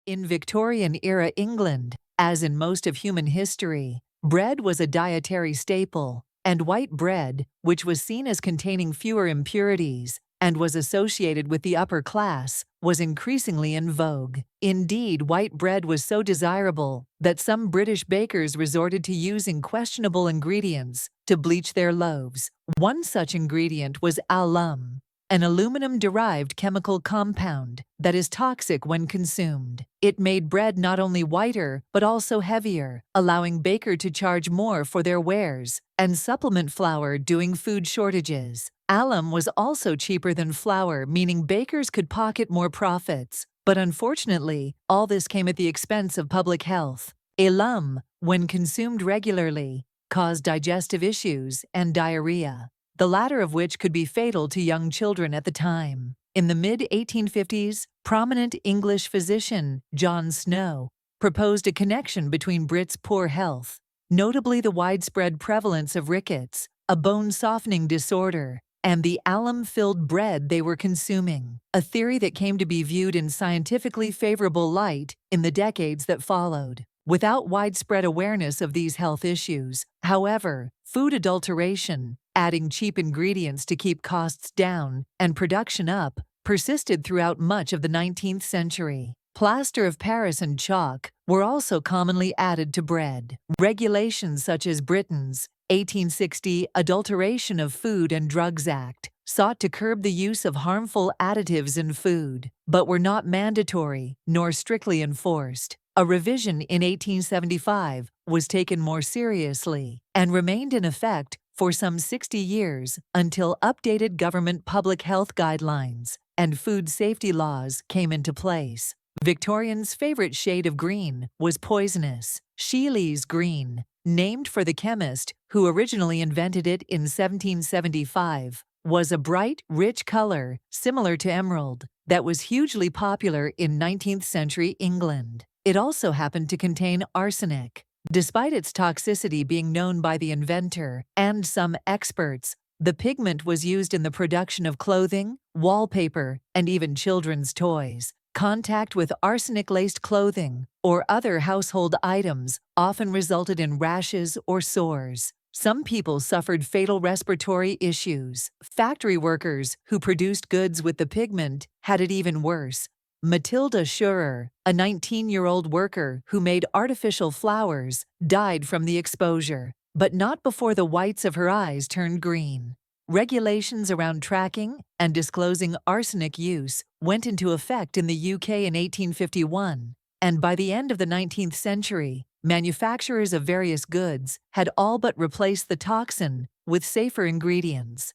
In Victorian-era England, as in most of human history, bread was a dietary staple, and white bread, which was seen as containing fewer impurities and was associated with the upper class, was increasingly in vogue. Indeed, white bread was so desirable that some British bakers resorted to using questionable ingredients to bleach their loaves. One such ingredient was alum, an aluminum-derived chemical compound that is toxic when consumed. It made bread not only whiter but also heavier, allowing bakers to charge more for their wares and supplement flour during food shortages. Alum was also cheaper than flour, meaning bakers could pocket more profits. But unfortunately, all this came at the expense of public health. Alum, when consumed regularly, caused digestive issues and diarrhea, the latter of which could be fatal to young children at the time. In the mid-1850s, prominent English physician John Snow proposed a connection between Brits' poor health, notably the widespread prevalence of rickets, a bone-softening disorder, and the alum-filled bread they were consuming, a theory that came to be viewed in scientifically favorable light in the decades that followed. Without widespread awareness of these health issues, however, food adulteration, adding cheap ingredients to keep costs down and production up, persisted throughout much of the 19th century. Plaster of Paris and chalk were also commonly added to bread. Regulations such as Britain's 1860 Adulteration of Food and Drugs Act sought to curb the use of harmful additives in food, but were not mandatory nor strictly enforced. A revision in 1875 was taken more seriously and remained in effect for some 60 years until updated government public health guidelines and food safety laws came into place. Victorians' favorite shade of green was poisonous, Scheele's green, named for the chemist who originally invented it in 1775, was a bright, rich color, similar to emerald, that was hugely popular in 19th century England. It also happened to contain arsenic. Despite its toxicity being known by the inventor and some experts, the pigment was used in the production of clothing, wallpaper, and even children's toys. Contact with arsenic-laced clothing or other household items often resulted in rashes or sores. Some people suffered fatal respiratory issues. Factory workers who produced goods with the pigment had it even worse. Matilda Schurer, a 19-year-old worker who made artificial flowers, died from the exposure, but not before the whites of her eyes turned green. Regulations around tracking and disclosing arsenic use went into effect in the UK in 1851, and by the end of the 19th century, manufacturers of various goods had all but replaced the toxin with safer ingredients.